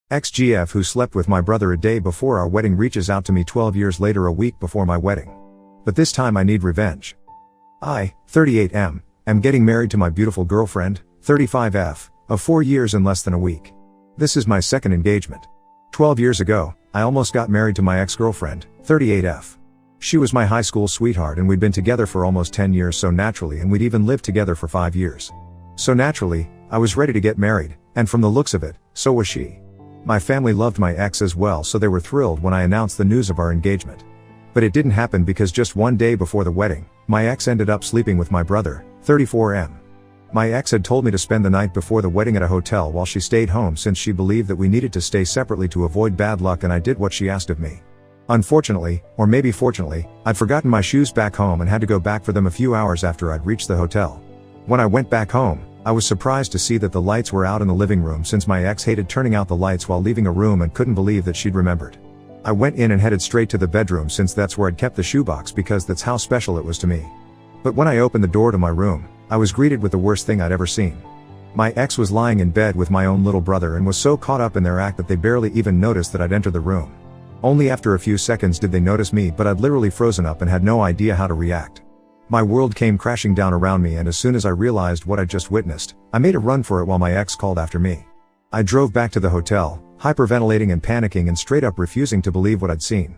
XGF, who slept with my brother a day before our wedding, reaches out to me 12 years later, a week before my wedding. But this time I need revenge. I, 38M, am getting married to my beautiful girlfriend, 35F, of 4 years and less than a week. This is my second engagement. 12 years ago, I almost got married to my ex-girlfriend, 38F. She was my high school sweetheart and we'd been together for almost 10 years, so naturally, and we'd even lived together for 5 years. So naturally, I was ready to get married, and from the looks of it, so was she. My family loved my ex as well, so they were thrilled when I announced the news of our engagement. But it didn't happen because just one day before the wedding, my ex ended up sleeping with my brother, 34M. My ex had told me to spend the night before the wedding at a hotel while she stayed home, since she believed that we needed to stay separately to avoid bad luck, and I did what she asked of me. Unfortunately, or maybe fortunately, I'd forgotten my shoes back home and had to go back for them a few hours after I'd reached the hotel. When I went back home, I was surprised to see that the lights were out in the living room, since my ex hated turning out the lights while leaving a room and couldn't believe that she'd remembered. I went in and headed straight to the bedroom, since that's where I'd kept the shoebox, because that's how special it was to me. But when I opened the door to my room, I was greeted with the worst thing I'd ever seen. My ex was lying in bed with my own little brother and was so caught up in their act that they barely even noticed that I'd entered the room. Only after a few seconds did they notice me, but I'd literally frozen up and had no idea how to react. My world came crashing down around me, and as soon as I realized what I'd just witnessed, I made a run for it while my ex called after me. I drove back to the hotel, hyperventilating and panicking and straight up refusing to believe what I'd seen.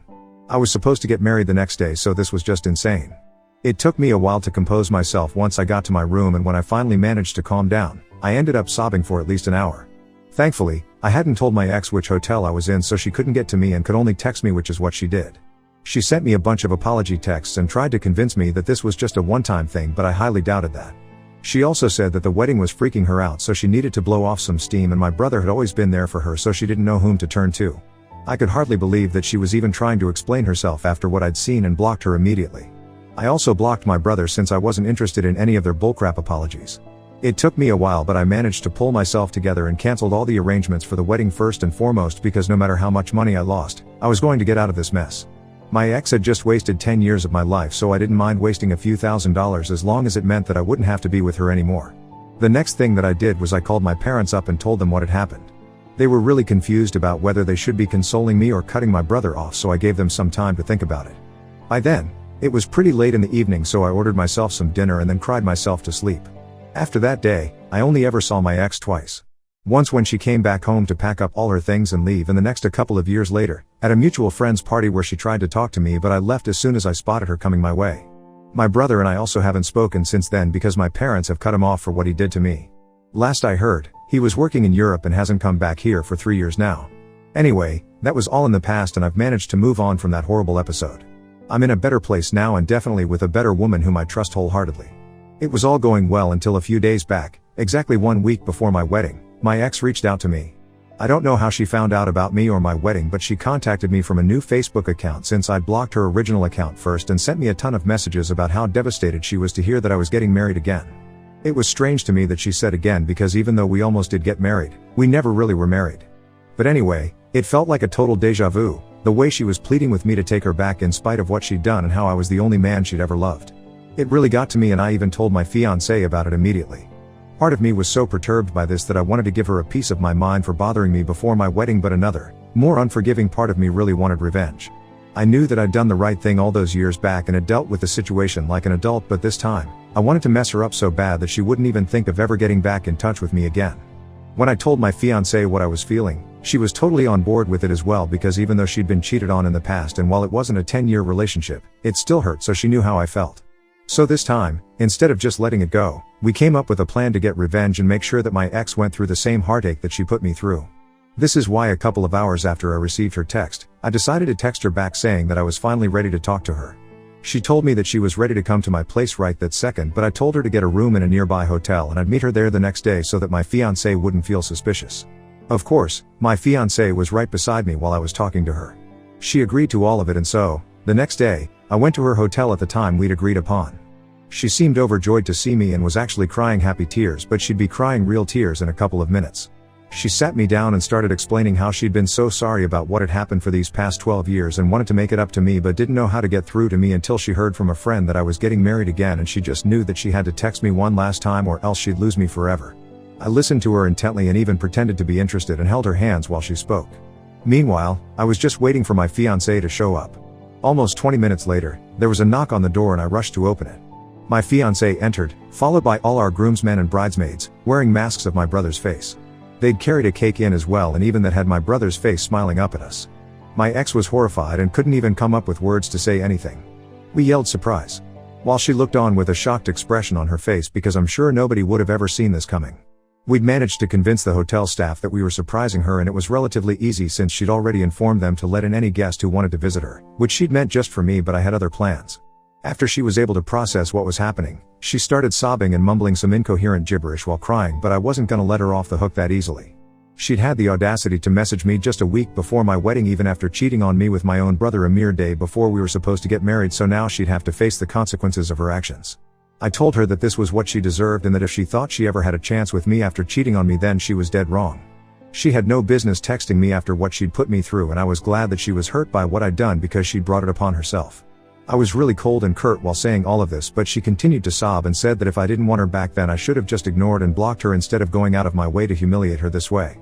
I was supposed to get married the next day, so this was just insane. It took me a while to compose myself once I got to my room, and when I finally managed to calm down, I ended up sobbing for at least an hour. Thankfully, I hadn't told my ex which hotel I was in, so she couldn't get to me and could only text me, which is what she did. She sent me a bunch of apology texts and tried to convince me that this was just a one-time thing, but I highly doubted that. She also said that the wedding was freaking her out, so she needed to blow off some steam, and my brother had always been there for her, so she didn't know whom to turn to. I could hardly believe that she was even trying to explain herself after what I'd seen, and blocked her immediately. I also blocked my brother since I wasn't interested in any of their bullcrap apologies. It took me a while, but I managed to pull myself together and canceled all the arrangements for the wedding first and foremost, because no matter how much money I lost, I was going to get out of this mess. My ex had just wasted 10 years of my life, so I didn't mind wasting a few $1,000s as long as it meant that I wouldn't have to be with her anymore. The next thing that I did was I called my parents up and told them what had happened. They were really confused about whether they should be consoling me or cutting my brother off, so I gave them some time to think about it. By then, it was pretty late in the evening, so I ordered myself some dinner and then cried myself to sleep. After that day, I only ever saw my ex twice. Once when she came back home to pack up all her things and leave, and the next a couple of years later, at a mutual friend's party where she tried to talk to me, but I left as soon as I spotted her coming my way. My brother and I also haven't spoken since then because my parents have cut him off for what he did to me. Last I heard, he was working in Europe and hasn't come back here for 3 years now. Anyway, that was all in the past, and I've managed to move on from that horrible episode. I'm in a better place now, and definitely with a better woman whom I trust wholeheartedly. It was all going well until a few days back, exactly 1 week before my wedding, my ex reached out to me. I don't know how she found out about me or my wedding, but she contacted me from a new Facebook account since I'd blocked her original account first, and sent me a ton of messages about how devastated she was to hear that I was getting married again. It was strange to me that she said again, because even though we almost did get married, we never really were married. But anyway, it felt like a total deja vu, the way she was pleading with me to take her back in spite of what she'd done and how I was the only man she'd ever loved. It really got to me, and I even told my fiancé about it immediately. Part of me was so perturbed by this that I wanted to give her a piece of my mind for bothering me before my wedding, but another, more unforgiving part of me really wanted revenge. I knew that I'd done the right thing all those years back and had dealt with the situation like an adult, but this time, I wanted to mess her up so bad that she wouldn't even think of ever getting back in touch with me again. When I told my fiancé what I was feeling, she was totally on board with it as well, because even though she'd been cheated on in the past, and while it wasn't a 10-year relationship, it still hurt, so she knew how I felt. So this time, instead of just letting it go, we came up with a plan to get revenge and make sure that my ex went through the same heartache that she put me through. This is why a couple of hours after I received her text, I decided to text her back saying that I was finally ready to talk to her. She told me that she was ready to come to my place right that second, but I told her to get a room in a nearby hotel and I'd meet her there the next day so that my fiancé wouldn't feel suspicious. Of course, my fiancé was right beside me while I was talking to her. She agreed to all of it, and so, the next day, I went to her hotel at the time we'd agreed upon. She seemed overjoyed to see me and was actually crying happy tears, but she'd be crying real tears in a couple of minutes. She sat me down and started explaining how she'd been so sorry about what had happened for these past 12 years and wanted to make it up to me, but didn't know how to get through to me until she heard from a friend that I was getting married again, and she just knew that she had to text me one last time or else she'd lose me forever. I listened to her intently and even pretended to be interested and held her hands while she spoke. Meanwhile, I was just waiting for my fiancé to show up. Almost 20 minutes later, there was a knock on the door and I rushed to open it. My fiancé entered, followed by all our groomsmen and bridesmaids, wearing masks of my brother's face. They'd carried a cake in as well, and even that had my brother's face smiling up at us. My ex was horrified and couldn't even come up with words to say anything. We yelled surprise, while she looked on with a shocked expression on her face because I'm sure nobody would have ever seen this coming. We'd managed to convince the hotel staff that we were surprising her, and it was relatively easy since she'd already informed them to let in any guest who wanted to visit her, which she'd meant just for me, but I had other plans. After she was able to process what was happening, she started sobbing and mumbling some incoherent gibberish while crying, but I wasn't gonna let her off the hook that easily. She'd had the audacity to message me just a week before my wedding, even after cheating on me with my own brother a mere day before we were supposed to get married, so now she'd have to face the consequences of her actions. I told her that this was what she deserved and that if she thought she ever had a chance with me after cheating on me, then she was dead wrong. She had no business texting me after what she'd put me through, and I was glad that she was hurt by what I'd done because she'd brought it upon herself. I was really cold and curt while saying all of this, but she continued to sob and said that if I didn't want her back, then I should have just ignored and blocked her instead of going out of my way to humiliate her this way.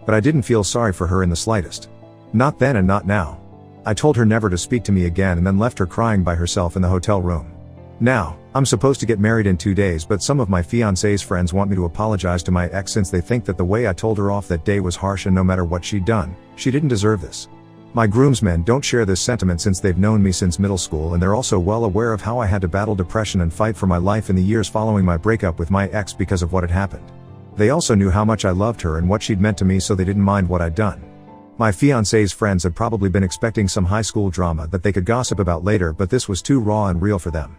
But I didn't feel sorry for her in the slightest. Not then and not now. I told her never to speak to me again and then left her crying by herself in the hotel room. Now, I'm supposed to get married in 2 days, but some of my fiancé's friends want me to apologize to my ex since they think that the way I told her off that day was harsh, and no matter what she'd done, she didn't deserve this. My groomsmen don't share this sentiment since they've known me since middle school, and they're also well aware of how I had to battle depression and fight for my life in the years following my breakup with my ex because of what had happened. They also knew how much I loved her and what she'd meant to me, so they didn't mind what I'd done. My fiancé's friends had probably been expecting some high school drama that they could gossip about later, but this was too raw and real for them.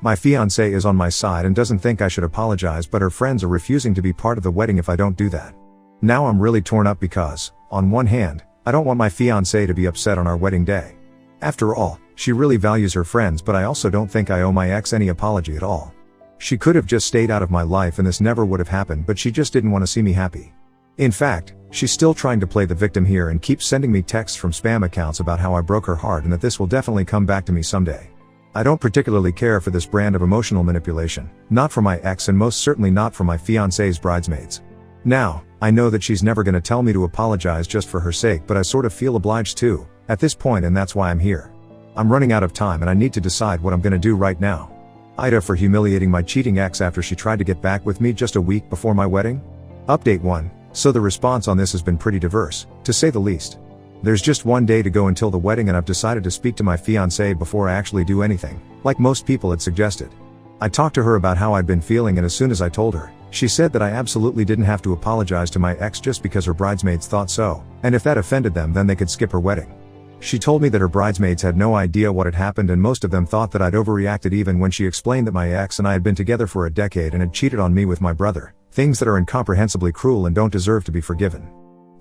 My fiancé is on my side and doesn't think I should apologize, but her friends are refusing to be part of the wedding if I don't do that. Now I'm really torn up because, on one hand, I don't want my fiancé to be upset on our wedding day. After all, she really values her friends, but I also don't think I owe my ex any apology at all. She could have just stayed out of my life and this never would have happened, but she just didn't want to see me happy. In fact, she's still trying to play the victim here and keeps sending me texts from spam accounts about how I broke her heart and that this will definitely come back to me someday. I don't particularly care for this brand of emotional manipulation, not for my ex and most certainly not for my fiancé's bridesmaids. Now, I know that she's never gonna tell me to apologize just for her sake, but I sort of feel obliged to, at this point, and that's why I'm here. I'm running out of time and I need to decide what I'm gonna do right now. Ida for humiliating my cheating ex after she tried to get back with me just a week before my wedding? Update 1. So the response on this has been pretty diverse, to say the least. There's just 1 day to go until the wedding and I've decided to speak to my fiancé before I actually do anything, like most people had suggested. I talked to her about how I'd been feeling, and as soon as I told her, she said that I absolutely didn't have to apologize to my ex just because her bridesmaids thought so, and if that offended them then they could skip her wedding. She told me that her bridesmaids had no idea what had happened and most of them thought that I'd overreacted even when she explained that my ex and I had been together for a decade and had cheated on me with my brother, things that are incomprehensibly cruel and don't deserve to be forgiven.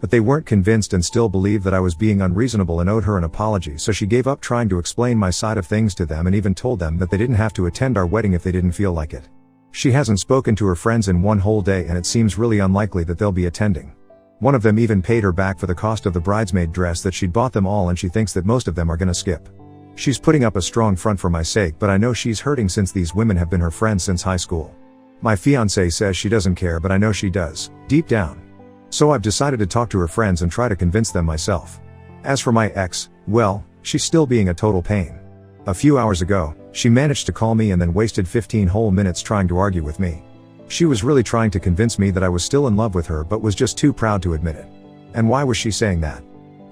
But they weren't convinced and still believed that I was being unreasonable and owed her an apology, so she gave up trying to explain my side of things to them and even told them that they didn't have to attend our wedding if they didn't feel like it. She hasn't spoken to her friends in 1 whole day and it seems really unlikely that they'll be attending. One of them even paid her back for the cost of the bridesmaid dress that she'd bought them all, and she thinks that most of them are gonna skip. She's putting up a strong front for my sake, but I know she's hurting since these women have been her friends since high school. My fiancé says she doesn't care, but I know she does, deep down. So I've decided to talk to her friends and try to convince them myself. As for my ex, well, she's still being a total pain. A few hours ago, she managed to call me and then wasted 15 whole minutes trying to argue with me. She was really trying to convince me that I was still in love with her but was just too proud to admit it. And why was she saying that?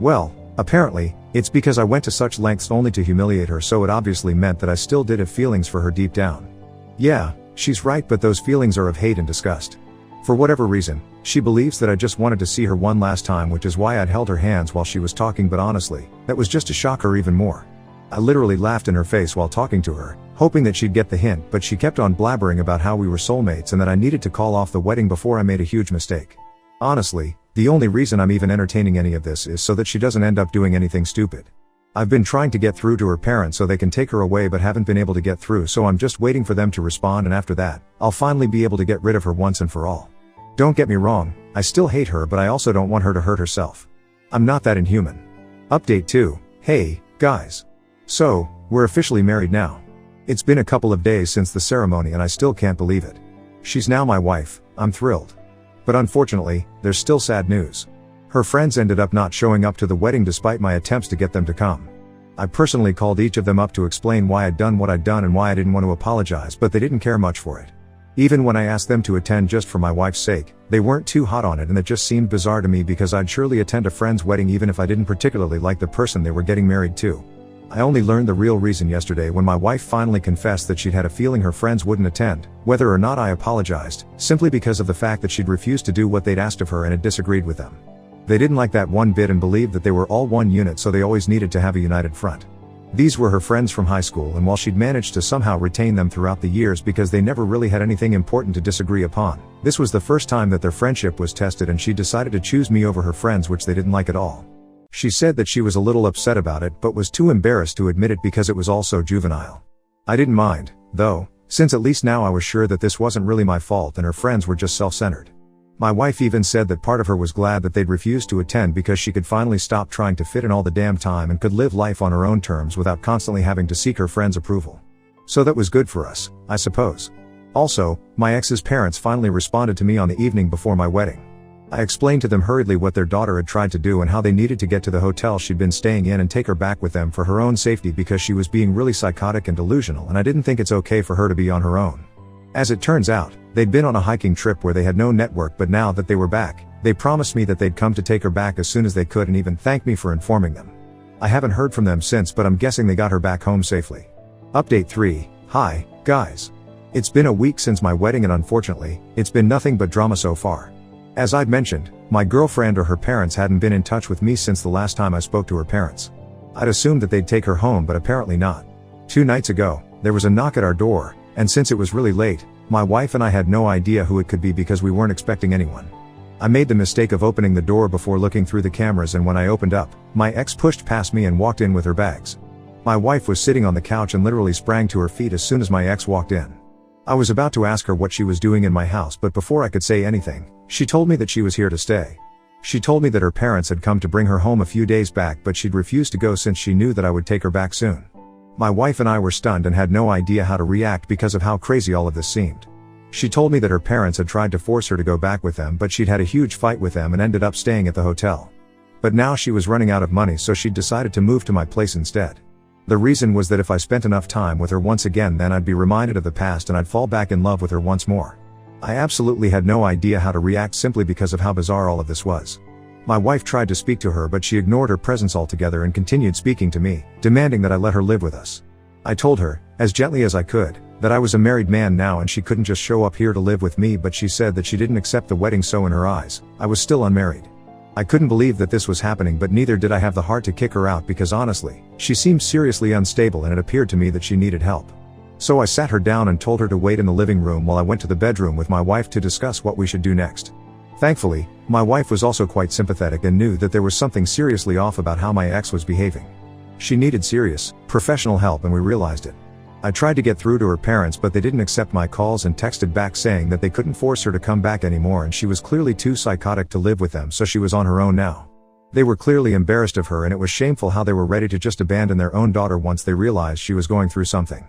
Well, apparently, it's because I went to such lengths only to humiliate her, so it obviously meant that I still did have feelings for her deep down. Yeah, she's right, but those feelings are of hate and disgust. For whatever reason, she believes that I just wanted to see her one last time, which is why I'd held her hands while she was talking, but honestly, that was just to shock her even more. I literally laughed in her face while talking to her, hoping that she'd get the hint, but she kept on blabbering about how we were soulmates and that I needed to call off the wedding before I made a huge mistake. Honestly, the only reason I'm even entertaining any of this is so that she doesn't end up doing anything stupid. I've been trying to get through to her parents so they can take her away but haven't been able to get through, so I'm just waiting for them to respond, and after that, I'll finally be able to get rid of her once and for all. Don't get me wrong, I still hate her, but I also don't want her to hurt herself. I'm not that inhuman. Update 2. Hey, guys. So, we're officially married now. It's been a couple of days since the ceremony and I still can't believe it. She's now my wife. I'm thrilled. But unfortunately, there's still sad news. Her friends ended up not showing up to the wedding despite my attempts to get them to come. I personally called each of them up to explain why I'd done what I'd done and why I didn't want to apologize, but they didn't care much for it. Even when I asked them to attend just for my wife's sake, they weren't too hot on it, and it just seemed bizarre to me because I'd surely attend a friend's wedding even if I didn't particularly like the person they were getting married to. I only learned the real reason yesterday when my wife finally confessed that she'd had a feeling her friends wouldn't attend, whether or not I apologized, simply because of the fact that she'd refused to do what they'd asked of her and had disagreed with them. They didn't like that one bit and believed that they were all one unit, so they always needed to have a united front. These were her friends from high school, and while she'd managed to somehow retain them throughout the years because they never really had anything important to disagree upon, this was the first time that their friendship was tested, and she decided to choose me over her friends, which they didn't like at all. She said that she was a little upset about it but was too embarrassed to admit it because it was all so juvenile. I didn't mind, though, since at least now I was sure that this wasn't really my fault and her friends were just self-centered. My wife even said that part of her was glad that they'd refused to attend because she could finally stop trying to fit in all the damn time and could live life on her own terms without constantly having to seek her friends' approval. So that was good for us, I suppose. Also, my ex's parents finally responded to me on the evening before my wedding. I explained to them hurriedly what their daughter had tried to do and how they needed to get to the hotel she'd been staying in and take her back with them for her own safety because she was being really psychotic and delusional, and I didn't think it's okay for her to be on her own. As it turns out, they'd been on a hiking trip where they had no network, but now that they were back, they promised me that they'd come to take her back as soon as they could and even thanked me for informing them. I haven't heard from them since, but I'm guessing they got her back home safely. Update 3. Hi, guys. It's been a week since my wedding and unfortunately, it's been nothing but drama so far. As I'd mentioned, my girlfriend or her parents hadn't been in touch with me since the last time I spoke to her parents. I'd assumed that they'd take her home, but apparently not. 2 nights ago, there was a knock at our door, and since it was really late, my wife and I had no idea who it could be because we weren't expecting anyone. I made the mistake of opening the door before looking through the cameras, and when I opened up, my ex pushed past me and walked in with her bags. My wife was sitting on the couch and literally sprang to her feet as soon as my ex walked in. I was about to ask her what she was doing in my house, but before I could say anything, she told me that she was here to stay. She told me that her parents had come to bring her home a few days back, but she'd refused to go since she knew that I would take her back soon. My wife and I were stunned and had no idea how to react because of how crazy all of this seemed. She told me that her parents had tried to force her to go back with them, but she'd had a huge fight with them and ended up staying at the hotel. But now she was running out of money, so she'd decided to move to my place instead. The reason was that if I spent enough time with her once again, then I'd be reminded of the past and I'd fall back in love with her once more. I absolutely had no idea how to react simply because of how bizarre all of this was. My wife tried to speak to her, but she ignored her presence altogether and continued speaking to me, demanding that I let her live with us. I told her, as gently as I could, that I was a married man now and she couldn't just show up here to live with me, but she said that she didn't accept the wedding, so in her eyes, I was still unmarried. I couldn't believe that this was happening, but neither did I have the heart to kick her out because honestly, she seemed seriously unstable and it appeared to me that she needed help. So I sat her down and told her to wait in the living room while I went to the bedroom with my wife to discuss what we should do next. Thankfully, my wife was also quite sympathetic and knew that there was something seriously off about how my ex was behaving. She needed serious, professional help and we realized it. I tried to get through to her parents, but they didn't accept my calls and texted back saying that they couldn't force her to come back anymore and she was clearly too psychotic to live with them, so she was on her own now. They were clearly embarrassed of her and it was shameful how they were ready to just abandon their own daughter once they realized she was going through something.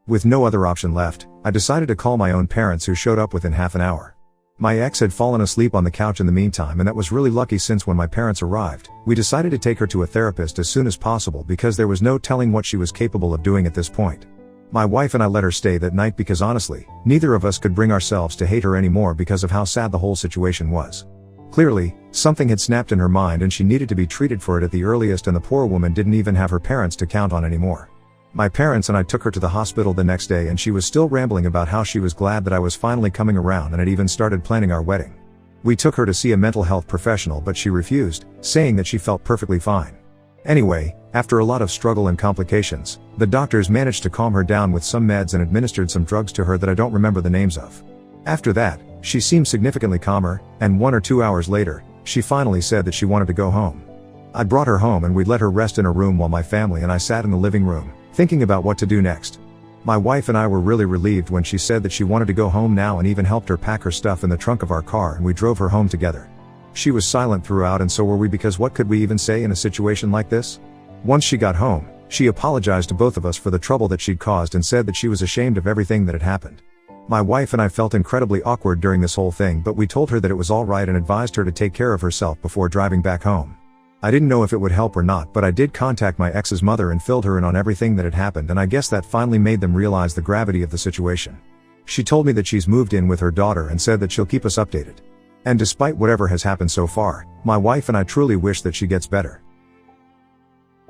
With no other option left, I decided to call my own parents, who showed up within half an hour. My ex had fallen asleep on the couch in the meantime, and that was really lucky since when my parents arrived, we decided to take her to a therapist as soon as possible because there was no telling what she was capable of doing at this point. My wife and I let her stay that night because honestly, neither of us could bring ourselves to hate her anymore because of how sad the whole situation was. Clearly, something had snapped in her mind and she needed to be treated for it at the earliest, and the poor woman didn't even have her parents to count on anymore. My parents and I took her to the hospital the next day and she was still rambling about how she was glad that I was finally coming around and had even started planning our wedding. We took her to see a mental health professional, but she refused, saying that she felt perfectly fine. Anyway, after a lot of struggle and complications, the doctors managed to calm her down with some meds and administered some drugs to her that I don't remember the names of. After that, she seemed significantly calmer, and 1 or 2 hours later, she finally said that she wanted to go home. I brought her home and we'd let her rest in her room while my family and I sat in the living room, thinking about what to do next. My wife and I were really relieved when she said that she wanted to go home now and even helped her pack her stuff in the trunk of our car, and we drove her home together. She was silent throughout, and so were we, because what could we even say in a situation like this? Once she got home, she apologized to both of us for the trouble that she'd caused and said that she was ashamed of everything that had happened. My wife and I felt incredibly awkward during this whole thing, but we told her that it was alright and advised her to take care of herself before driving back home. I didn't know if it would help or not, but I did contact my ex's mother and filled her in on everything that had happened, and I guess that finally made them realize the gravity of the situation. She told me that she's moved in with her daughter and said that she'll keep us updated. And despite whatever has happened so far, my wife and I truly wish that she gets better.